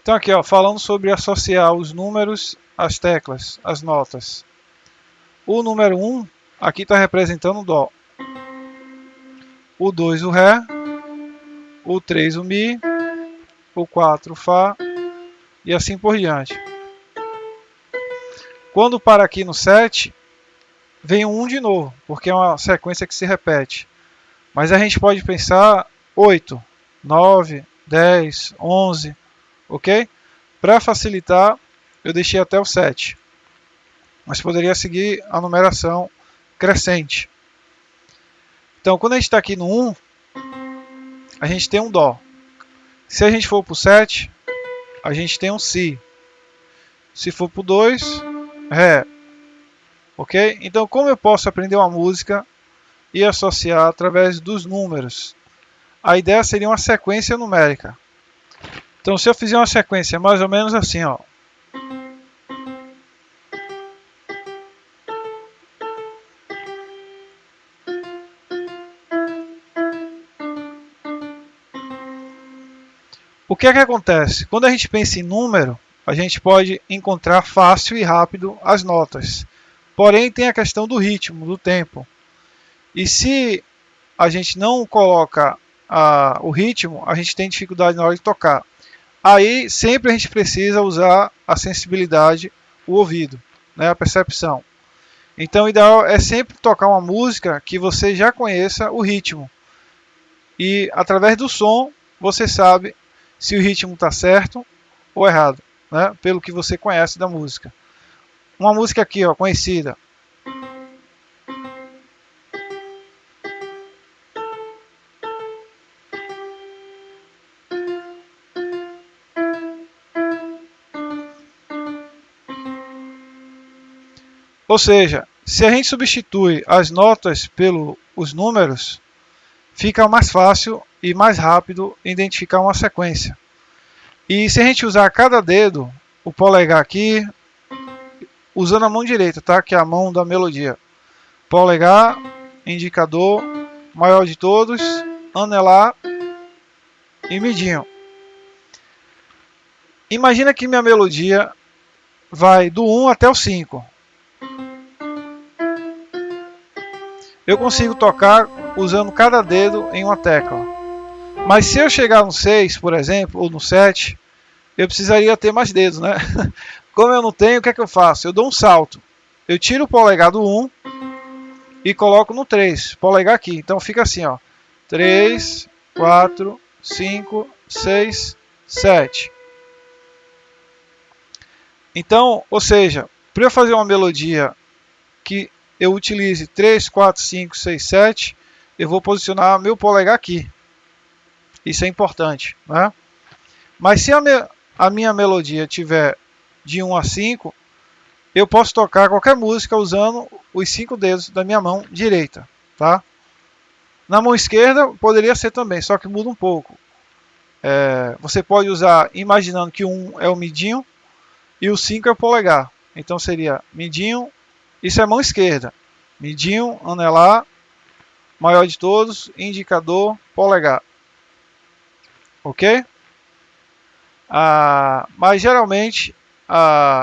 Então aqui, ó, falando sobre associar os números às teclas, às notas. O número 1 aqui está representando o Dó. O 2 o Ré. O 3 o Mi. O 4 o Fá. E assim por diante. Quando para aqui no 7, vem o 1 de novo, porque é uma sequência que se repete. Mas a gente pode pensar 8, 9, 10, 11, ok? Para facilitar, eu deixei até o 7. Mas poderia seguir a numeração crescente. Então, quando a gente está aqui no 1, a gente tem um Dó. Se a gente for para o 7, a gente tem um Si. Se for para o 2, Ré. Ok? Então, como eu posso aprender uma música e associar através dos números? A ideia seria uma sequência numérica. Então, se eu fizer uma sequência mais ou menos assim, ó. O que é que acontece? Quando a gente pensa em número, a gente pode encontrar fácil e rápido as notas. Porém, tem a questão do ritmo, do tempo. E se a gente não coloca o ritmo, a gente tem dificuldade na hora de tocar. Aí sempre a gente precisa usar a sensibilidade, o ouvido, né, a percepção. Então o ideal é sempre tocar uma música que você já conheça o ritmo. E através do som você sabe se o ritmo está certo ou errado, né, pelo que você conhece da música. Uma música aqui, ó, conhecida. Ou seja, se a gente substitui as notas pelos números, fica mais fácil e mais rápido identificar uma sequência. E se a gente usar cada dedo, o polegar aqui, usando a mão direita, tá? Que é a mão da melodia. Polegar, indicador, maior de todos, anelar e midinho. Imagina que minha melodia vai do 1 até o 5. Eu consigo tocar usando cada dedo em uma tecla. Mas se eu chegar no 6, por exemplo, ou no 7, eu precisaria ter mais dedos, né? Como eu não tenho, o que é que eu faço? Eu dou um salto. Eu tiro o polegar do 1 e coloco no 3, polegar aqui. Então fica assim, ó. 3, 4, 5, 6, 7. Então, ou seja, para eu fazer uma melodia que eu utilize 3, 4, 5, 6, 7, eu vou posicionar meu polegar aqui. Isso é importante, né? Mas se a minha melodia tiver de 1 a 5, eu posso tocar qualquer música usando os 5 dedos da minha mão direita, tá? Na mão esquerda poderia ser também, só que muda um pouco. Você pode usar imaginando que o 1 é o midinho e o 5 é o polegar. Então seria midinho, isso é mão esquerda. Midinho, anelar, maior de todos, indicador, polegar. Ok? Mas geralmente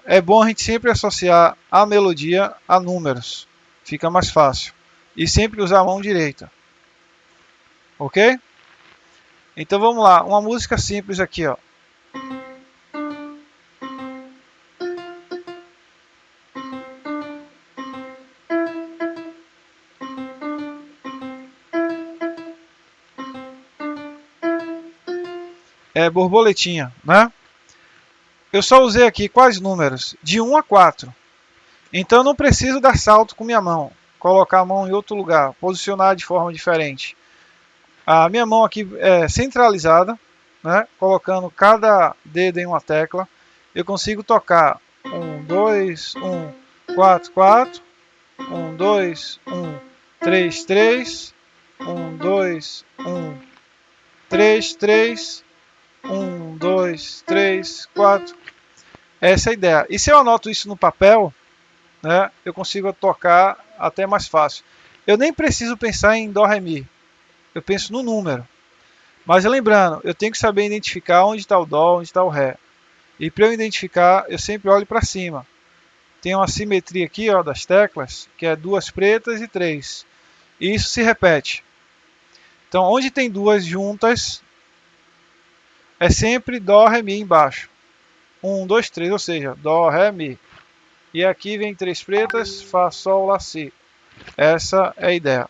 é bom a gente sempre associar a melodia a números. Fica mais fácil. E sempre usar a mão direita. Ok? Então vamos lá. Uma música simples aqui, ó. É borboletinha, né? Eu só usei aqui quais números? De 1 a 4. Então eu não preciso dar salto com minha mão. Colocar a mão em outro lugar. Posicionar de forma diferente. A minha mão aqui é centralizada, né? Colocando cada dedo em uma tecla. Eu consigo tocar 1, 2, 1, 4, 4. 1, 2, 1, 3, 3. 1, 2, 1, 3, 3. 1, 2, 3, 4. Essa é a ideia. E se eu anoto isso no papel, né, eu consigo tocar até mais fácil. Eu nem preciso pensar em Dó, Ré, Mi. Eu penso no número. Mas lembrando, eu tenho que saber identificar onde está o Dó, onde está o Ré. E para eu identificar, eu sempre olho para cima. Tem uma simetria aqui, ó, das teclas, que é 2 pretas e 3. E isso se repete. Então, onde tem duas juntas, é sempre Dó, Ré, Mi embaixo. 1, 2, 3, ou seja, Dó, Ré, Mi. E aqui vem 3 pretas, Fá, Sol, Lá, Si. Essa é a ideia.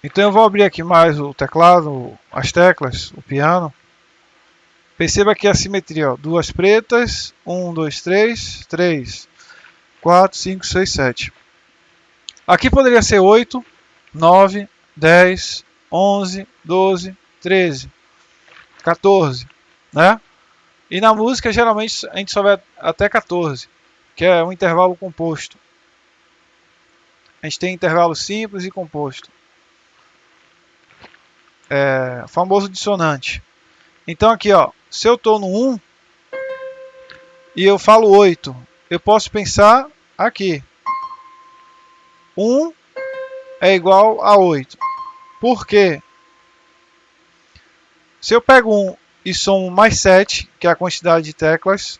Então eu vou abrir aqui mais o teclado, as teclas, o piano. Perceba aqui a simetria, ó. 2 pretas, 1, 2, 3, 3, 4, 5, 6, 7. Aqui poderia ser 8, 9, 10, 11, 12, 13, 14, né? E na música geralmente a gente só vai até 14, que é um intervalo composto. A gente tem intervalo simples e composto. É, famoso dissonante. Então aqui, ó, se eu estou no 1 e eu falo 8, eu posso pensar aqui. 1 é igual a 8. Por quê? Se eu pego 1 e somo mais 7, que é a quantidade de teclas,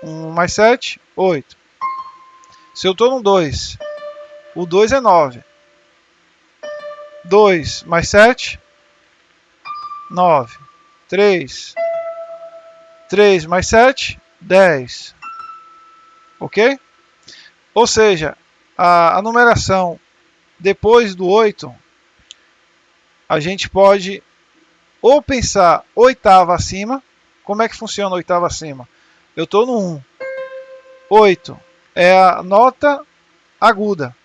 1 mais 7, 8. Se eu estou no 2, o 2 é 9. 2 mais 7, 9. 3. 3 mais 7, 10. Ok? Ou seja, a numeração depois do 8, a gente pode ou pensar oitava acima. Como é que funciona a oitava acima? Eu estou no 1. 8 é a nota aguda.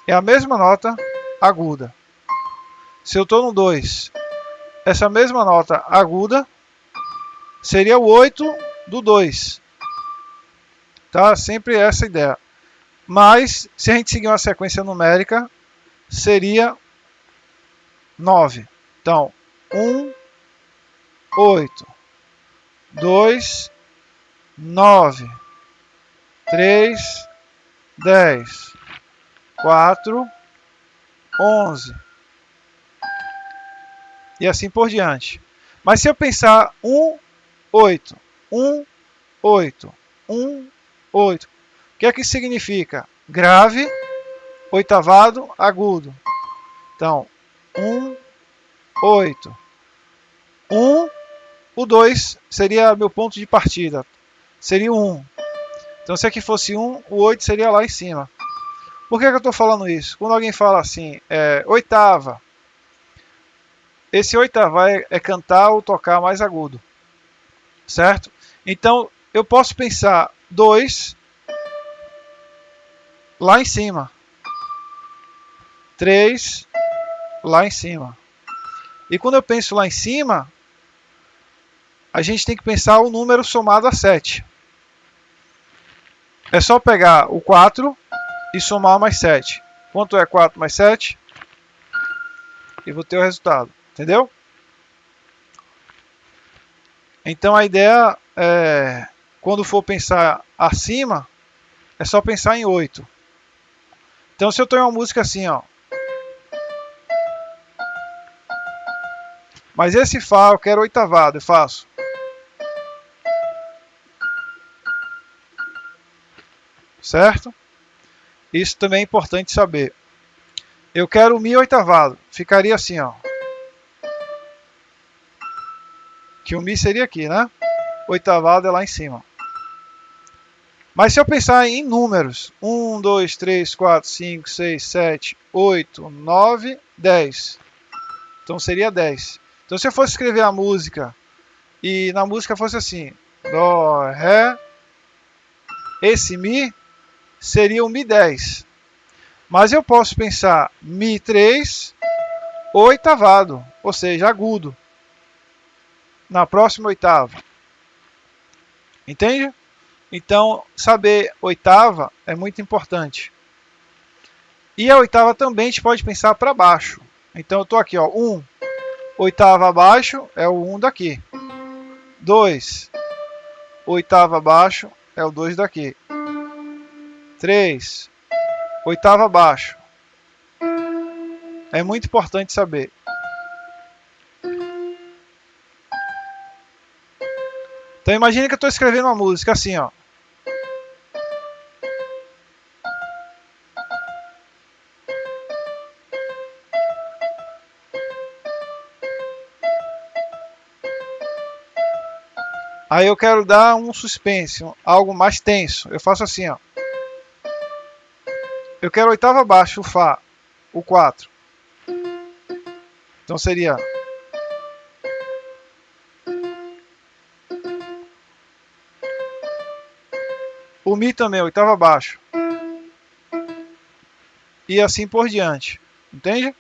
É a mesma nota aguda. Se eu estou no 2, essa mesma nota aguda seria o 8 do 2. Tá? Sempre essa ideia. Mas, se a gente seguir uma sequência numérica, seria 9. Então, 1, 8, 2, 9, 3, 10, 4, 11. E assim por diante. Mas se eu pensar 1, 8, 1, 8, 1, 8. O que é que significa? Grave, oitavado, agudo. Então, 1, 8. 1, o 2 seria meu ponto de partida. Seria o 1. Então, se aqui fosse 1, o 8 seria lá em cima. Por que eu estou falando isso? Quando alguém fala assim, oitava. Esse oitava é cantar ou tocar mais agudo. Certo? Então, eu posso pensar 2 lá em cima. 3 lá em cima. E quando eu penso lá em cima, a gente tem que pensar o número somado a 7. É só pegar o 4 e somar mais 7. Quanto é 4 mais 7? E vou ter o resultado. Entendeu? Então a ideia é, quando for pensar acima, é só pensar em 8. Então se eu tenho uma música assim, ó. Mas esse Fá eu quero oitavado, eu faço. Certo? Isso também é importante saber. Eu quero o Mi oitavado. Ficaria assim, ó. Que o Mi seria aqui, né? Oitavado é lá em cima. Mas se eu pensar em números, 1, 2, 3, 4, 5, 6, 7, 8, 9, 10. Então seria 10. Então se eu fosse escrever a música e na música fosse assim, Dó, Ré, esse Mi seria o Mi 10. Mas eu posso pensar Mi 3 oitavado, ou seja, agudo, na próxima oitava. Entende? Então, saber oitava é muito importante. E a oitava também a gente pode pensar para baixo. Então eu estou aqui, ó, 1, oitava abaixo é o 1 daqui. 2, oitava abaixo é o 2 daqui. 3, oitava abaixo. É muito importante saber. Então imagine que eu estou escrevendo uma música assim, ó. Aí eu quero dar um suspense, algo mais tenso. Eu faço assim, ó. Eu quero a oitava abaixo, o Fá, o 4. Então seria o Mi também, oitava abaixo. E assim por diante. Entende?